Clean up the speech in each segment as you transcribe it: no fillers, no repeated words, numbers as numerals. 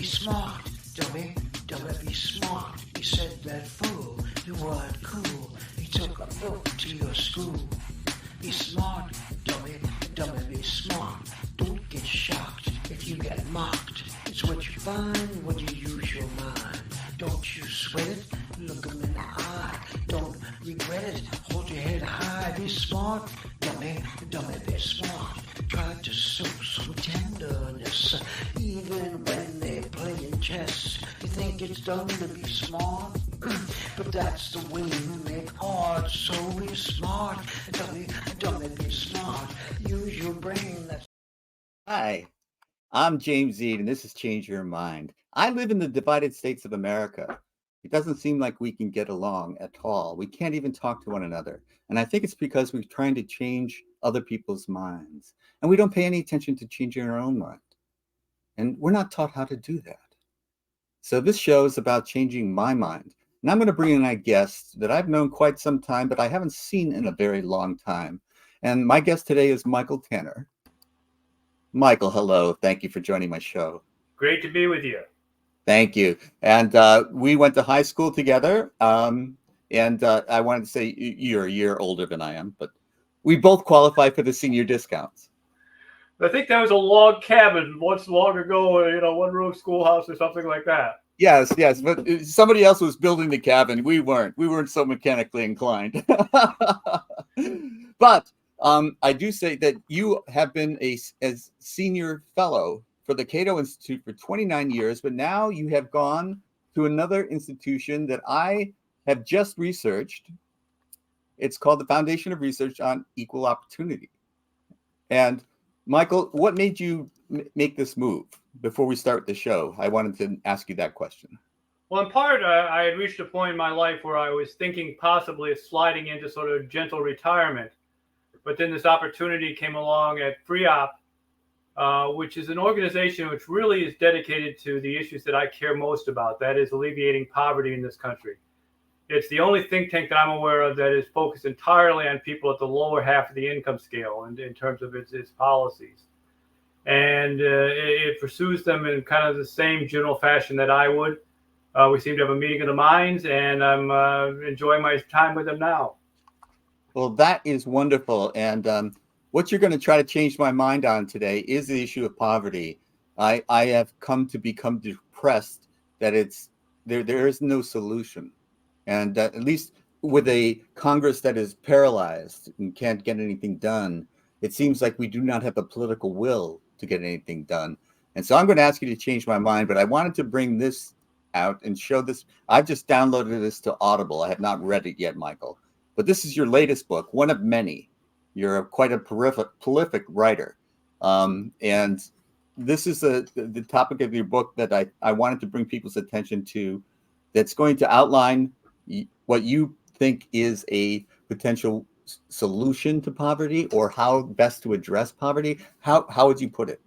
Be smart, dummy, dummy, be smart. He said that fool, you weren't cool. He took a book to your school. Be smart, dummy, dummy, be smart. Don't get shocked if you get mocked. It's what you find when you use your mind. Don't you sweat it, look 'em in the eye. Don't regret it, hold your head high. Be smart, dummy, dummy, be smart. Try to show some tenderness, even when they're playing chess. You think it's dumb to be smart, but that's the way you make art. So be smart, dummy, dummy, be smart. Use your brain. Hi, I'm James Ead, and this is Change Your Mind. I live in the divided states of America. It doesn't seem like we can get along at all. We can't even talk to one another. And I think it's because we're trying to change other people's minds. And we don't pay any attention to changing our own mind. And we're not taught how to do that. So this show is about changing my mind. And I'm going to bring in a guest that I've known quite some time, but I haven't seen in a very long time. And my guest today is Michael Tanner. Michael, hello. Thank you for joining my show. Great to be with you. Thank you. And we went to high school together. And I wanted to say you're a year older than I am, but we both qualify for the senior discounts. I think that was a log cabin once long ago, one room schoolhouse or something like that. Yes. But somebody else was building the cabin. We weren't so mechanically inclined. But I do say that you have been as senior fellow for the Cato Institute for 29 years, but now you have gone to another institution that I have just researched. It's called the Foundation of Research on Equal Opportunity. And Michael, what made you make this move? Before we start the show, I wanted to ask you that question. Well, in part, I had reached a point in my life where I was thinking possibly of sliding into sort of gentle retirement. But then this opportunity came along at FREOP, which is an organization which really is dedicated to the issues that I care most about, that is alleviating poverty in this country. It's the only think tank that I'm aware of that is focused entirely on people at the lower half of the income scale in terms of its policies. And it pursues them in kind of the same general fashion that I would. We seem to have a meeting of the minds, and I'm enjoying my time with them now. Well, that is wonderful. And what you're going to try to change my mind on today is the issue of poverty. I have come to become depressed that there is no solution. And at least with a Congress that is paralyzed and can't get anything done, it seems like we do not have the political will to get anything done. And so I'm going to ask you to change my mind, but I wanted to bring this out and show this. I've just downloaded this to Audible. I have not read it yet, Michael. But this is your latest book, one of many. You're quite a prolific writer. And this is the topic of your book that I wanted to bring people's attention to, that's going to outline what you think is a potential solution to poverty, or how best to address poverty. How would you put it?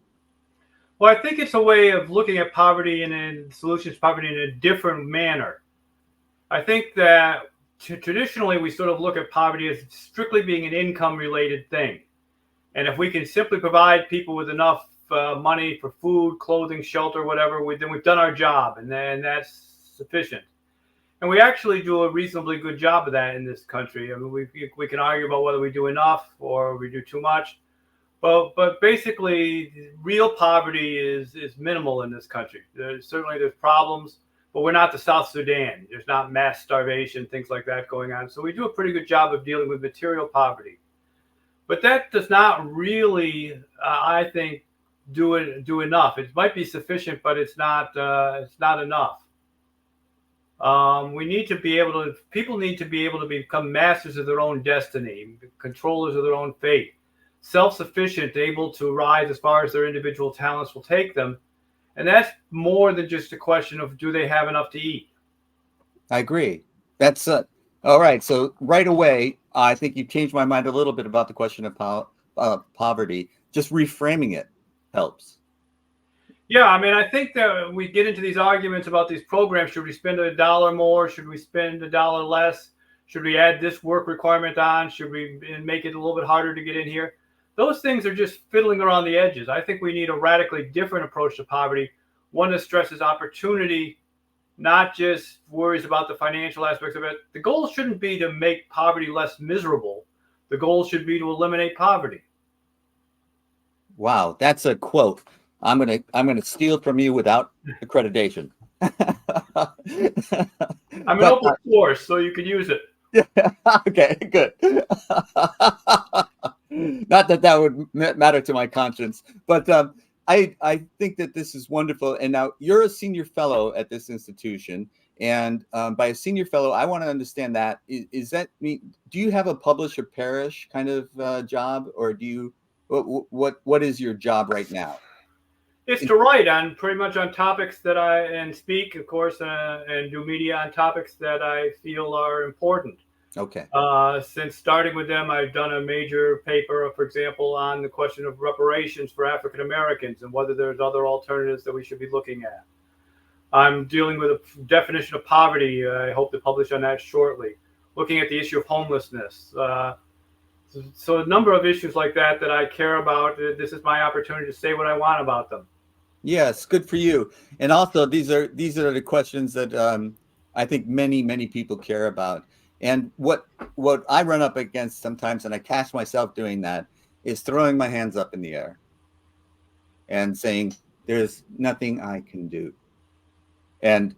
Well, I think it's a way of looking at poverty and solutions to poverty in a different manner. I think that traditionally we sort of look at poverty as strictly being an income-related thing. And if we can simply provide people with enough money for food, clothing, shelter, whatever, then we've done our job, and then that's sufficient. And we actually do a reasonably good job of that in this country. I mean, we can argue about whether we do enough or we do too much. But basically, real poverty is minimal in this country. There's problems, but we're not the South Sudan. There's not mass starvation, things like that going on. So we do a pretty good job of dealing with material poverty. But that does not really, I think, do enough. It might be sufficient, but it's not enough. People need to be able to become masters of their own destiny, controllers of their own fate, self-sufficient, able to rise as far as their individual talents will take them. And that's more than just a question of, do they have enough to eat? I agree. That's all right. So right away, I think you changed my mind a little bit about the question of poverty. Just reframing it helps. Yeah, I mean, I think that we get into these arguments about these programs. Should we spend $1 more? Should we spend $1 less? Should we add this work requirement on? Should we make it a little bit harder to get in here? Those things are just fiddling around the edges. I think we need a radically different approach to poverty, one that stresses opportunity, not just worries about the financial aspects of it. The goal shouldn't be to make poverty less miserable. The goal should be to eliminate poverty. Wow, that's a quote. I'm gonna steal from you without accreditation. I'm an open source, so you can use it. Okay, good. Not that that would matter to my conscience, but I think that this is wonderful. And now you're a senior fellow at this institution, and by a senior fellow, I want to understand that is that mean? Do you have a publish or perish kind of job, or do you? What is your job right now? It's to write on pretty much on topics that and speak, of course, and do media on topics that I feel are important. Okay. Since starting with them, I've done a major paper, for example, on the question of reparations for African Americans and whether there's other alternatives that we should be looking at. I'm dealing with a definition of poverty. I hope to publish on that shortly. Looking at the issue of homelessness. So a number of issues like that I care about. This is my opportunity to say what I want about them. Yes, good for you. And also, these are the questions that I think many people care about. And what I run up against sometimes, and I catch myself doing that, is throwing my hands up in the air and saying, "There's nothing I can do." And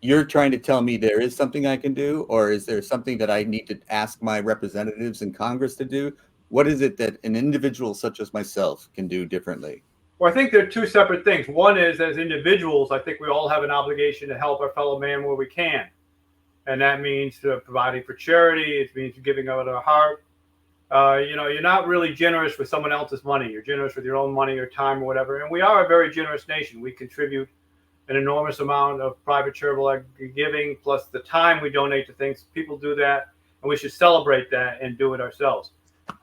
you're trying to tell me there is something I can do, or is there something that I need to ask my representatives in Congress to do? What is it that an individual such as myself can do differently? Well, I think they're two separate things. One is, as individuals, I think we all have an obligation to help our fellow man where we can. And that means providing for charity. It means giving out our heart. You're not really generous with someone else's money. You're generous with your own money or time or whatever. And we are a very generous nation. We contribute an enormous amount of private charitable giving, plus the time we donate to things. People do that, and we should celebrate that and do it ourselves.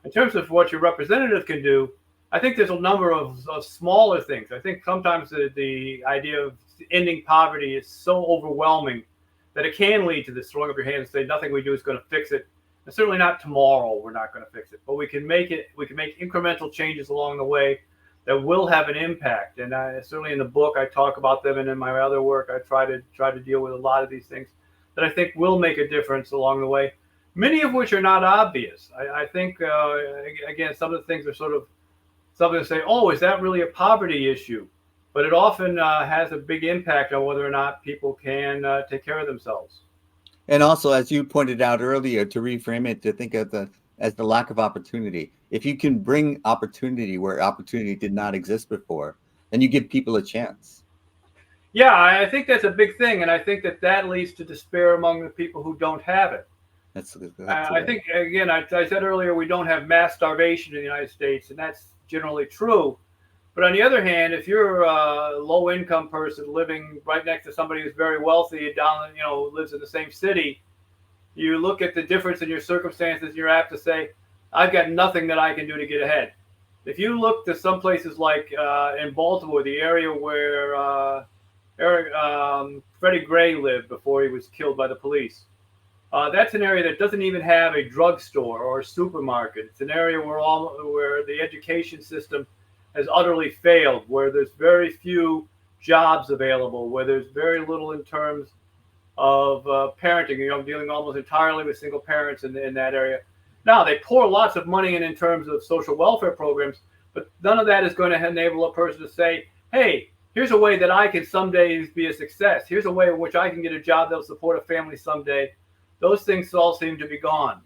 In terms of what your representative can do, I think there's a number of smaller things. I think sometimes the idea of ending poverty is so overwhelming that it can lead to this throwing up your hands and say nothing we do is going to fix it. And certainly not tomorrow we're not going to fix it, but we can make incremental changes along the way that will have an impact. And certainly in the book I talk about them, and in my other work I try to deal with a lot of these things that I think will make a difference along the way, many of which are not obvious. I think, again, some of the things are sort of something to say, oh, is that really a poverty issue? But it often has a big impact on whether or not people can take care of themselves. And also, as you pointed out earlier, to reframe it, to think of as the lack of opportunity. If you can bring opportunity where opportunity did not exist before, then you give people a chance. Yeah, I think that's a big thing. And I think that leads to despair among the people who don't have it. That's I think, again, I said earlier, we don't have mass starvation in the United States, and that's generally true. But on the other hand, if you're a low-income person living right next to somebody who's very wealthy, lives in the same city, you look at the difference in your circumstances, and you're apt to say, I've got nothing that I can do to get ahead. If you look to some places like in Baltimore, the area where Freddie Gray lived before he was killed by the police, that's an area that doesn't even have a drugstore or a supermarket. It's an area where the education system has utterly failed, where there's very few jobs available, where there's very little in terms of parenting. Dealing almost entirely with single parents in that area. Now, they pour lots of money in terms of social welfare programs, but none of that is going to enable a person to say, hey, here's a way that I can someday be a success. Here's a way in which I can get a job that will support a family someday. Those things all seem to be gone.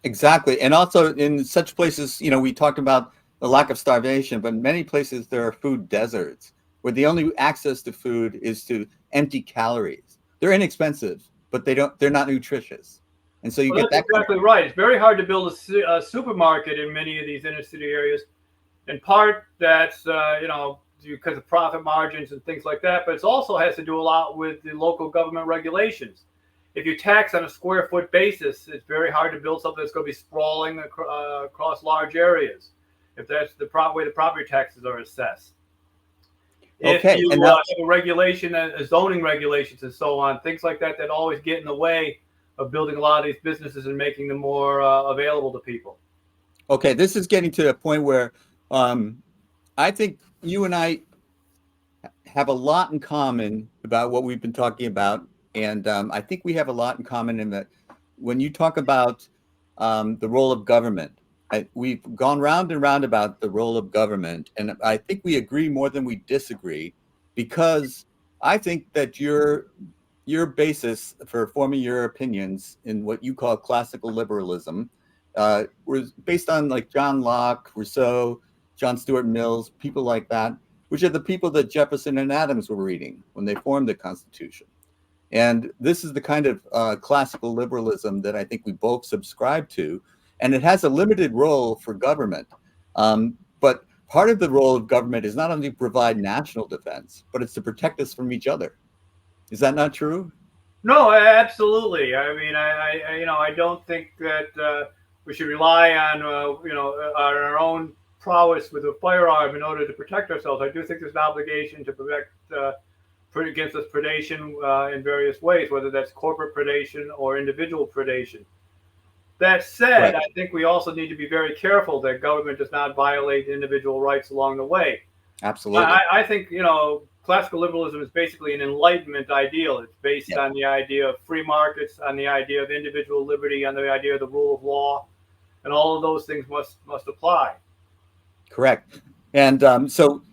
Exactly. And also in such places, we talked about the lack of starvation, but in many places there are food deserts where the only access to food is to empty calories. They're inexpensive, but they're not nutritious. And so that's exactly right. It's very hard to build a supermarket in many of these inner city areas. In part, that's because of profit margins and things like that, but it also has to do a lot with the local government regulations. If you tax on a square foot basis, it's very hard to build something that's going to be sprawling across large areas, if that's the way the property taxes are assessed. Okay. If you have a regulation, zoning regulations and so on, things like that always get in the way of building a lot of these businesses and making them more available to people. Okay, this is getting to a point where I think you and I have a lot in common about what we've been talking about. And I think we have a lot in common in that when you talk about the role of government, we've gone round and round about the role of government. And I think we agree more than we disagree, because I think that your basis for forming your opinions in what you call classical liberalism was based on like John Locke, Rousseau, John Stuart Mills, people like that, which are the people that Jefferson and Adams were reading when they formed the Constitution. And this is the kind of classical liberalism that I think we both subscribe to. And it has a limited role for government. But part of the role of government is not only to provide national defense, but it's to protect us from each other. Is that not true? No, absolutely. I mean, I don't think that we should rely on, on our own prowess with a firearm in order to protect ourselves. I do think there's an obligation to protect against us predation in various ways, whether that's corporate predation or individual predation. That said, Right. I think we also need to be very careful that government does not violate individual rights along the way. Absolutely. I think, classical liberalism is basically an Enlightenment ideal. It's based on the idea of free markets, on the idea of individual liberty, on the idea of the rule of law, and all of those things must apply. Correct. And so,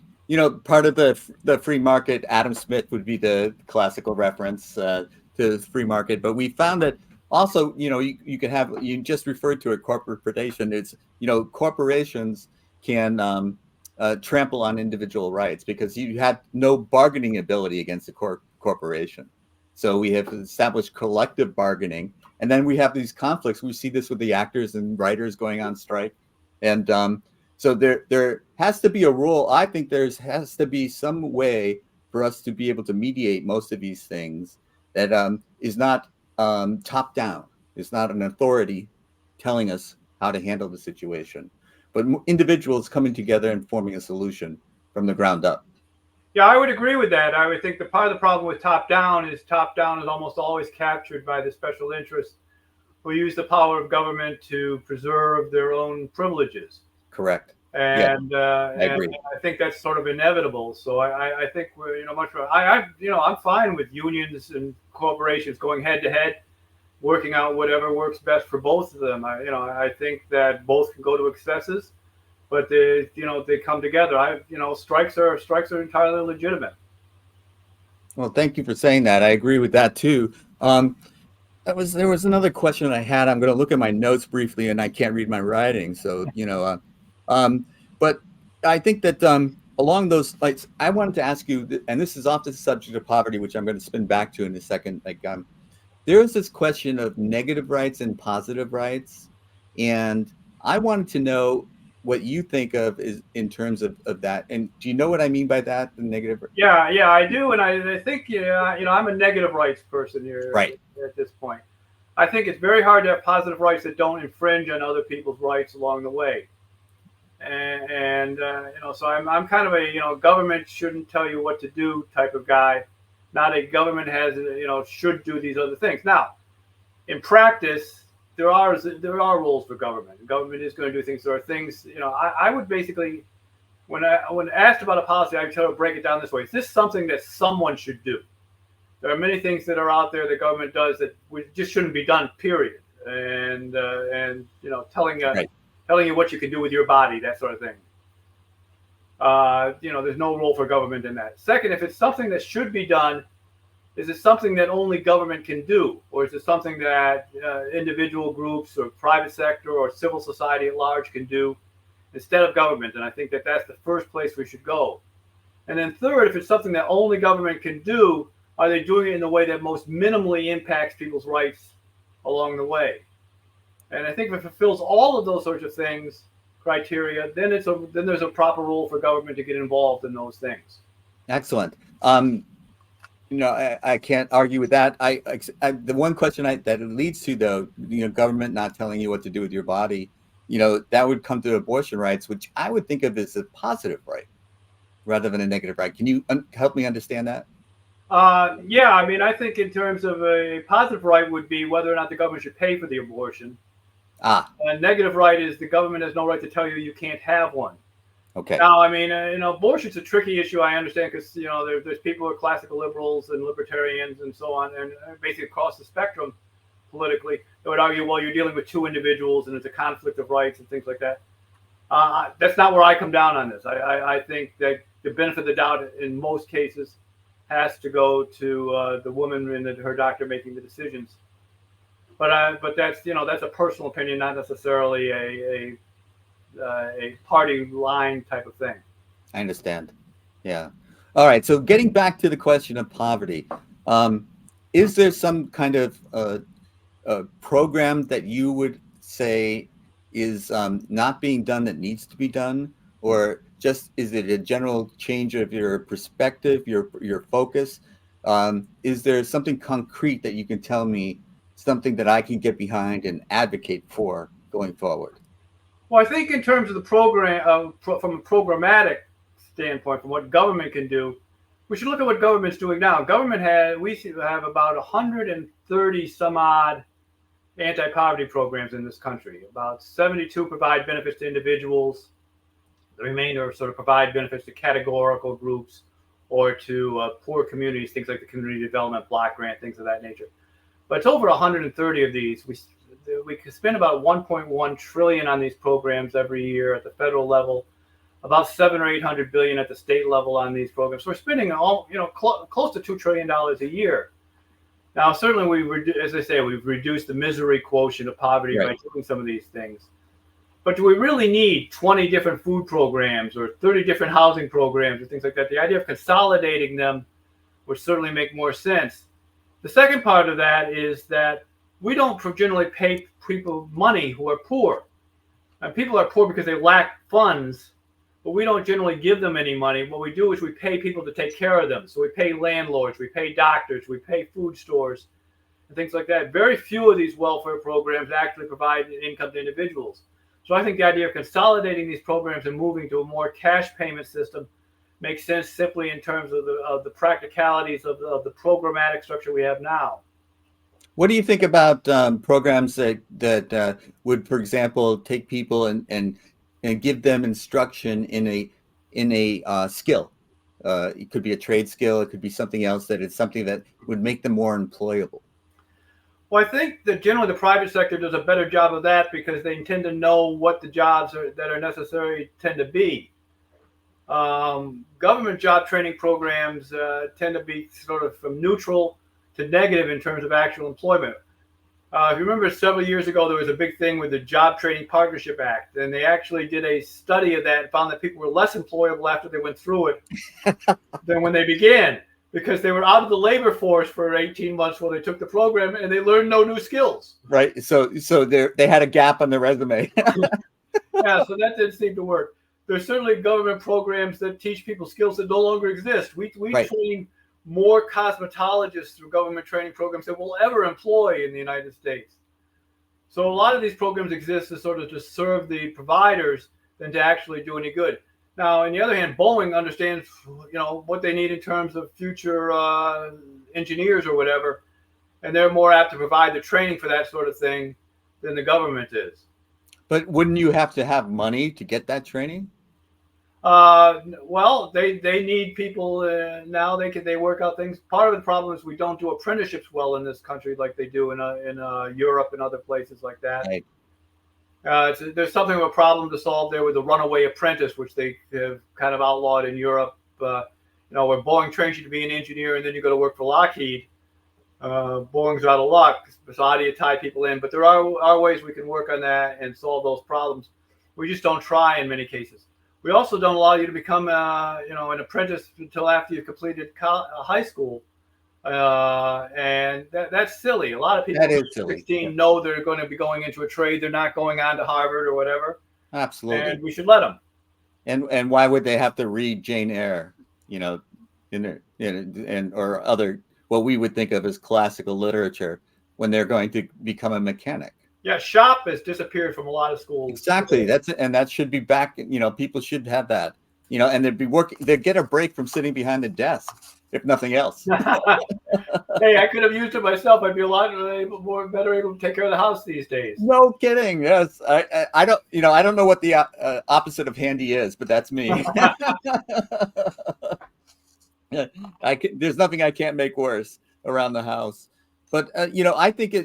part of the free market, Adam Smith would be the classical reference to the free market. But we found that also, you can have, you just referred to it, corporate predation. It's, corporations can trample on individual rights because you have no bargaining ability against a corporation. So we have established collective bargaining. And then we have these conflicts. We see this with the actors and writers going on strike. And so there has to be a role. I think has to be some way for us to be able to mediate most of these things that is not top down. It's not an authority telling us how to handle the situation, but individuals coming together and forming a solution from the ground up. Yeah, I would agree with that. I would think that part of the problem with top down is almost always captured by the special interests who use the power of government to preserve their own privileges. Correct. And, I agree. And I think that's sort of inevitable. So I think we're, I'm fine with unions and corporations going head to head, working out whatever works best for both of them. I think that both can go to excesses, but they come together. Strikes are entirely legitimate. Well, thank you for saying that. I agree with that too. There was another question I had. I'm going to look at my notes briefly, and I can't read my writing. So, but I think that along those lines, I wanted to ask you, and this is off the subject of poverty, which I'm going to spin back to in a second. There is this question of negative rights and positive rights, and I wanted to know what you think of is in terms of that. And do you know what I mean by that? The negative. Yeah, I do, and I think I'm a negative rights person here. Right. At this point, I think it's very hard to have positive rights that don't infringe on other people's rights along the way. And so I'm kind of a government shouldn't tell you what to do type of guy, not a government has should do these other things. Now, in practice, there are rules for government. Government is going to do things. There are things I would basically when asked about a policy, I try to break it down this way: is this something that someone should do? There are many things that are out there that government does that just shouldn't be done. Period. And telling you. Right. Telling you what you can do with your body, that sort of thing. There's no role for government in that. Second, if it's something that should be done, is it something that only government can do? Or is it something that individual groups or private sector or civil society at large can do instead of government? And I think that that's the first place we should go. And then third, if it's something that only government can do, are they doing it in a way that most minimally impacts people's rights along the way? And I think if it fulfills all of those sorts of things, criteria, then there's a proper role for government to get involved in those things. Excellent. I can't argue with that. The one question that it leads to, though, government not telling you what to do with your body, that would come to abortion rights, which I would think of as a positive right rather than a negative right. Can you help me understand that? Yeah, I mean, I think in terms of a positive right would be whether or not the government should pay for the abortion. A negative right is the government has no right to tell you can't have one. Okay. Now, I mean, abortion's a tricky issue. I understand because there's people who are classical liberals and libertarians and so on, and basically across the spectrum politically, they would argue, well, you're dealing with two individuals and it's a conflict of rights and things like that. That's not where I come down on this. I think that the benefit of the doubt in most cases has to go to the woman and her doctor making the decisions. But that's that's a personal opinion, not necessarily a party line type of thing. I understand. Yeah. All right. So getting back to the question of poverty, is there some kind of program that you would say is not being done that needs to be done, or just is it a general change of your perspective, your focus? Is there something concrete that you can tell me, something that I can get behind and advocate for going forward? Well, I think in terms of the program, from a programmatic standpoint, from what government can do, we should look at what government's doing now. We have about 130 some odd anti-poverty programs in this country. About 72 provide benefits to individuals. The remainder sort of provide benefits to categorical groups or to poor communities, things like the Community Development Block Grant, things of that nature. But it's over 130 of these. We could spend about 1.1 trillion on these programs every year at the federal level, about 700 or 800 billion at the state level on these programs. So we're spending close to $2 trillion a year. Now, certainly, as I say, we've reduced the misery quotient of poverty by doing some of these things. But do we really need 20 different food programs or 30 different housing programs or things like that? The idea of consolidating them would certainly make more sense. The second part of that is that we don't generally pay people money who are poor. And people are poor because they lack funds, but we don't generally give them any money. What we do is we pay people to take care of them. So we pay landlords, we pay doctors, we pay food stores, and things like that. Very few of these welfare programs actually provide income to individuals. So I think the idea of consolidating these programs and moving to a more cash payment system makes sense simply in terms of the practicalities of the programmatic structure we have now. What do you think about programs that would, for example, take people and give them instruction in a skill? It could be a trade skill. It could be something else that is something that would make them more employable. Well, I think that generally the private sector does a better job of that because they tend to know what the jobs that are necessary tend to be. Government job training programs tend to be sort of from neutral to negative in terms of actual employment. If you remember, several years ago, there was a big thing with the Job Training Partnership Act, and they actually did a study of that and found that people were less employable after they went through it than when they began, because they were out of the labor force for 18 months while they took the program, and they learned no new skills. Right. So they had a gap on their resume. Yeah, so that didn't seem to work. There's certainly government programs that teach people skills that no longer exist. We train more cosmetologists through government training programs than we'll ever employ in the United States. So a lot of these programs exist to sort of to serve the providers than to actually do any good. Now, on the other hand, Boeing understands, what they need in terms of future engineers or whatever, and they're more apt to provide the training for that sort of thing than the government is. But wouldn't you have to have money to get that training? Well, they need people now. They work out things. Part of the problem is we don't do apprenticeships well in this country like they do in Europe and other places like that. Right. There's something of a problem to solve there with the runaway apprentice, which they have kind of outlawed in Europe. Where Boeing trains you to be an engineer and then you go to work for Lockheed. Boeing's out of luck. So how do you tie people in? But there are ways we can work on that and solve those problems. We just don't try in many cases. We also don't allow you to become, an apprentice until after you've completed high school, and that's silly. A lot of people at 16 know they're going to be going into a trade. They're not going on to Harvard or whatever. Absolutely, and we should let them. And why would they have to read Jane Eyre, or other what we would think of as classical literature when they're going to become a mechanic? Yeah, shop has disappeared from a lot of schools. Exactly. That should be back. People should have that. And they'd get a break from sitting behind the desk. if nothing else. Hey, I could have used it myself. I'd be a lot better able to take care of the house these days. No kidding. Yes, I don't. I don't know what the opposite of handy is, but that's me. There's nothing I can't make worse around the house. But I think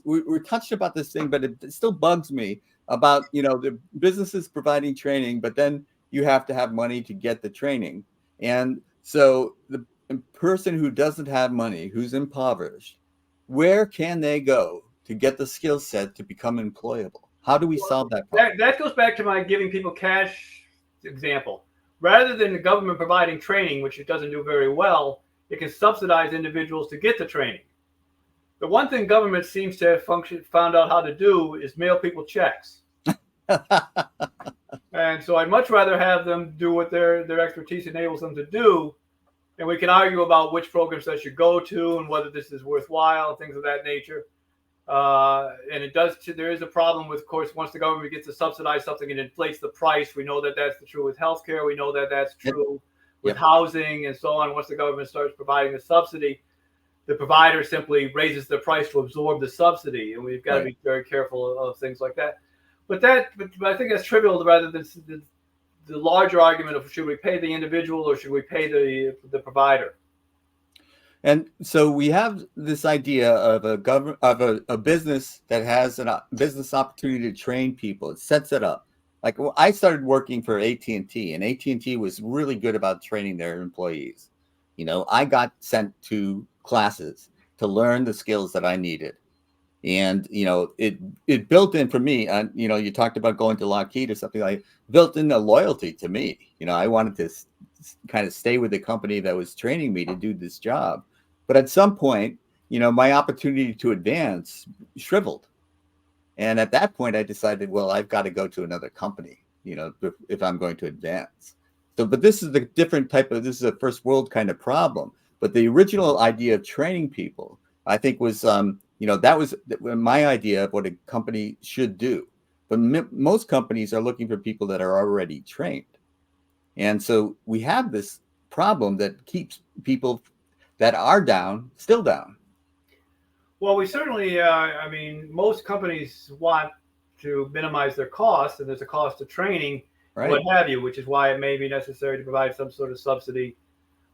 we're touched about this thing, but it still bugs me about the businesses providing training, but then you have to have money to get the training, and so the person who doesn't have money, who's impoverished, where can they go to get the skill set to become employable? How do we solve that problem? That goes back to my giving people cash example. Rather than the government providing training, which it doesn't do very well, it can subsidize individuals to get the training. The one thing government seems to have found out how to do is mail people checks. And so I'd much rather have them do what their expertise enables them to do. And we can argue about which programs they should go to and whether this is worthwhile, things of that nature. And there is a problem with, of course, once the government gets to subsidize something, it inflates the price. We know that that's true with healthcare. We know that that's true with housing and so on. Once the government starts providing the subsidy, the provider simply raises the price to absorb the subsidy. And we've got to be very careful of things like that. But I think that's trivial rather than the larger argument of should we pay the individual or should we pay the provider? And so we have this idea of a business that has a business opportunity to train people. It sets it up. Like I started working for AT&T, and AT&T was really good about training their employees. I got sent to classes to learn the skills that I needed. And, it built in for me, you talked about going to Lockheed or something, like built in a loyalty to me. I wanted to kind of stay with the company that was training me to do this job. But at some point, my opportunity to advance shriveled. And at that point, I decided, well, I've got to go to another company, if I'm going to advance. So, but this is this is a first world kind of problem. But the original idea of training people, I think was, that was my idea of what a company should do. But most companies are looking for people that are already trained. And so we have this problem that keeps people that are down still down. Well, we certainly, most companies want to minimize their costs, and there's a cost of training, what have you, which is why it may be necessary to provide some sort of subsidy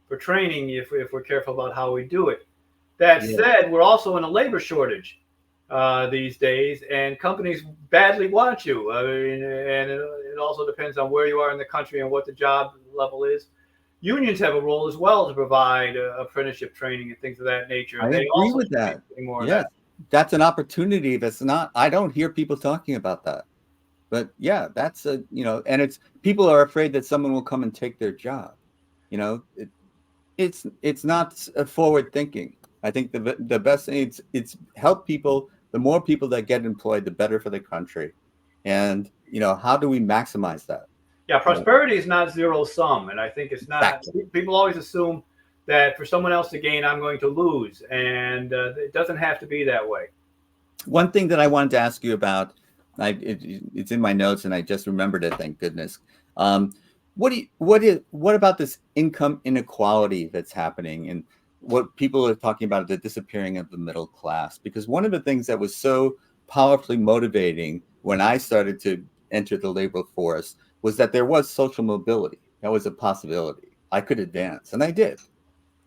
for training if we're careful about how we do it. That said, we're also in a labor shortage these days, and companies badly want you. And it also depends on where you are in the country and what the job level is. Unions have a role as well to provide apprenticeship training and things of that nature. I agree with that. Yes, that's an opportunity. I don't hear people talking about that. But yeah, that's and it's people are afraid that someone will come and take their job. It's not forward thinking. I think the best thing it's help people. The more people that get employed, the better for the country. And how do we maximize that? Yeah, prosperity is not zero sum, and I think it's not. Exactly. People always assume that for someone else to gain, I'm going to lose, and it doesn't have to be that way. One thing that I wanted to ask you about, it's in my notes, and I just remembered it. Thank goodness. What about this income inequality that's happening, and what people are talking about, the disappearing of the middle class? Because one of the things that was so powerfully motivating when I started to enter the labor force was that there was social mobility. That was a possibility. I could advance, and I did.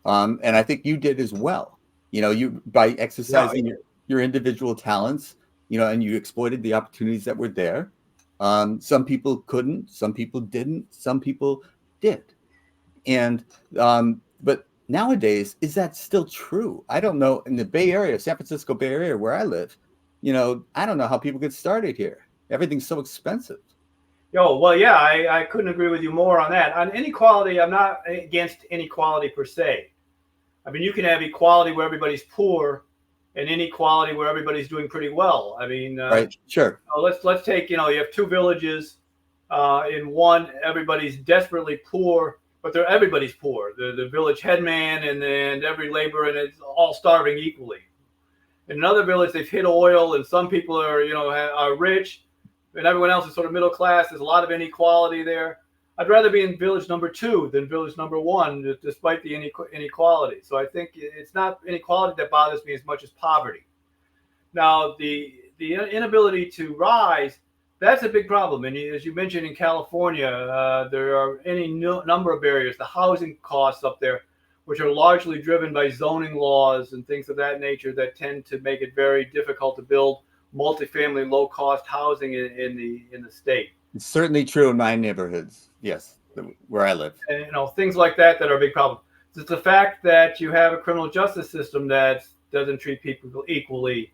And I think you did as well. You by exercising your individual talents, and you exploited the opportunities that were there. Some people couldn't, some people didn't, some people did. And but nowadays, is that still true? I don't know. In the Bay Area, San Francisco Bay Area, where I live, I don't know how people get started here. Everything's so expensive. I couldn't agree with you more on that. On inequality, I'm not against inequality per se. I mean, you can have equality where everybody's poor and inequality where everybody's doing pretty well. I mean, right, sure. Let's take, you have two villages. In one, everybody's desperately poor, but everybody's poor. The village headman and every laborer, and it's all starving equally. In another village, they've hit oil, and some people are rich, and everyone else is sort of middle class. There's a lot of inequality there. I'd rather be in village number 2 than village number 1, despite the inequality. So I think it's not inequality that bothers me as much as poverty. Now, the inability to rise, that's a big problem. And as you mentioned, in California, there are any number of barriers. The housing costs up there, which are largely driven by zoning laws and things of that nature, that tend to make it very difficult to build multifamily, low-cost housing in the state. It's certainly true in my neighborhoods. Yes, where I live. And, things like that are a big problem. It's the fact that you have a criminal justice system that doesn't treat people equally.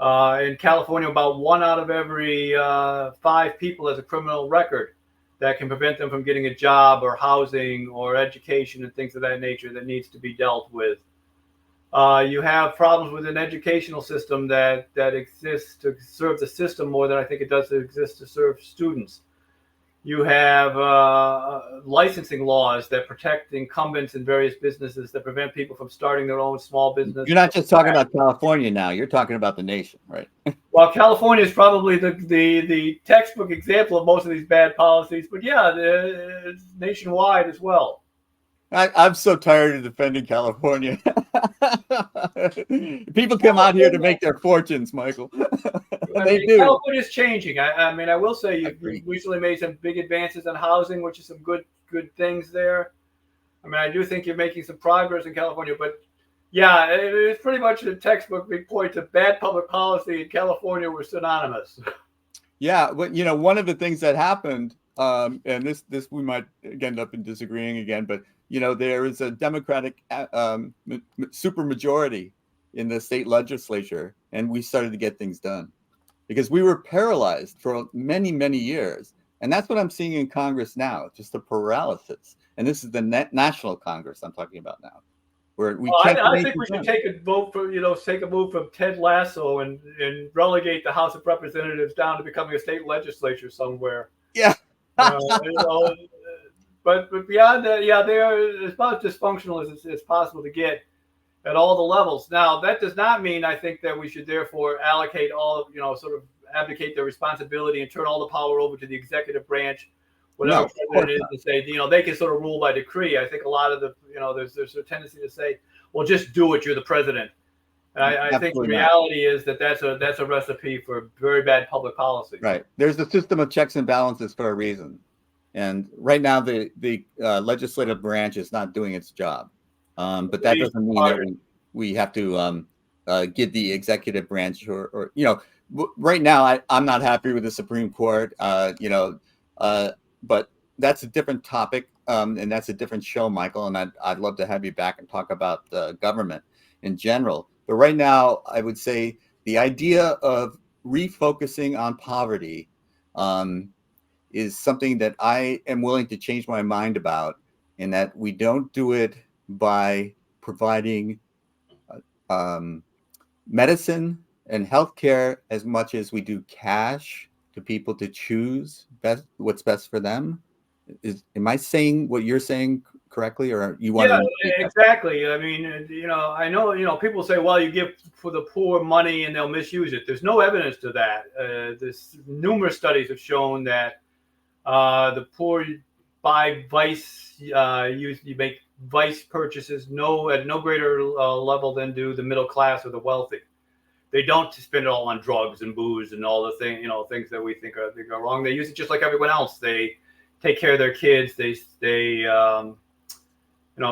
In California, about 1 out of every 5 people has a criminal record that can prevent them from getting a job or housing or education and things of that nature that needs to be dealt with. You have problems with an educational system that exists to serve the system more than I think it does to exist to serve students. You have licensing laws that protect incumbents in various businesses that prevent people from starting their own small business. You're not just talking about California now. You're talking about the nation, right? Well, California is probably the textbook example of most of these bad policies. But yeah, it's nationwide as well. I'm so tired of defending California. People come out here to make their fortunes, Michael. They do. California is changing. I mean, I will say you've recently made some big advances on housing, which is some good things there. I mean, I do think you're making some progress in California, but yeah, it's pretty much a textbook big point to bad public policy in California were synonymous. Yeah, but one of the things that happened, and this we might end up in disagreeing again, but there is a Democratic supermajority in the state legislature, and we started to get things done because we were paralyzed for many, many years. And that's what I'm seeing in Congress now, just the paralysis. And this is the National Congress I'm talking about now. Where I think we should take a vote for, take a move from Ted Lasso and relegate the House of Representatives down to becoming a state legislature somewhere. Yeah. But beyond that, yeah, they are as about dysfunctional as possible to get at all the levels. Now, that does not mean I think that we should therefore allocate all of, sort of abdicate their responsibility and turn all the power over to the executive branch, whatever it is, to say, they can sort of rule by decree. I think a lot of the, there's a tendency to say, well, just do it. You're the president. And I think the reality is that's a recipe for very bad public policy. Right. There's a system of checks and balances for a reason. And right now, the legislative branch is not doing its job. But that doesn't mean that we have to give the executive branch or right now, I'm not happy with the Supreme Court, but that's a different topic. And that's a different show, Michael. And I'd love to have you back and talk about the government in general. But right now, I would say the idea of refocusing on poverty is something that I am willing to change my mind about, in that we don't do it by providing medicine and healthcare as much as we do cash to people to choose what's best for them. Am I saying what you're saying correctly, or you want? Yeah, exactly. I mean, I know, people say, well, you give for the poor money and they'll misuse it. There's no evidence to that. There's numerous studies have shown that the poor buy vice, you make vice purchases at no greater level than do the middle class or the wealthy. They don't spend it all on drugs and booze and all the things that we think are wrong. They use it just like everyone else. They take care of their kids. They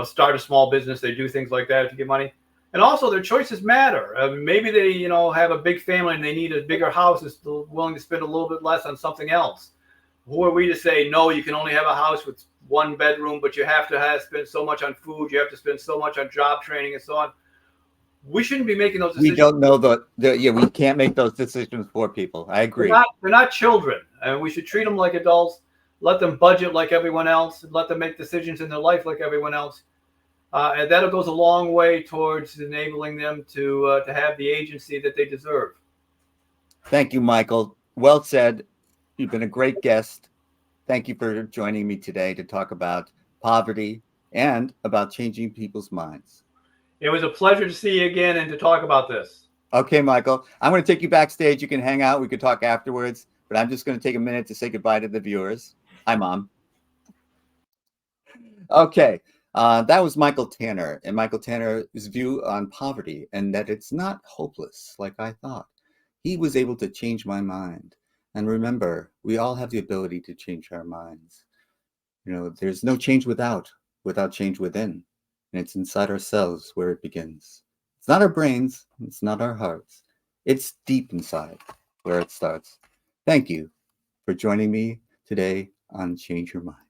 start a small business. They do things like that to get money. And also their choices matter. Maybe they, have a big family and they need a bigger house and still willing to spend a little bit less on something else. Who are we to say, no, you can only have a house with 1 bedroom, but you have to spend so much on food. You have to spend so much on job training and so on. We shouldn't be making those decisions. We don't know we can't make those decisions for people. I agree. They're not children. And we should treat them like adults, let them budget like everyone else, and let them make decisions in their life like everyone else. And that goes a long way towards enabling them to have the agency that they deserve. Thank you, Michael. Well said. You've been a great guest. Thank you for joining me today to talk about poverty and about changing people's minds. It was a pleasure to see you again and to talk about this. Okay, Michael. I'm going to take you backstage. You can hang out. We could talk afterwards, but I'm just going to take a minute to say goodbye to the viewers. Hi, Mom. Okay. That was Michael Tanner, and Michael Tanner's view on poverty, and that it's not hopeless like I thought. He was able to change my mind. And remember, we all have the ability to change our minds. You know, there's no change without change within. And it's inside ourselves where it begins. It's not our brains, it's not our hearts. It's deep inside where it starts. Thank you for joining me today on Change Your Mind.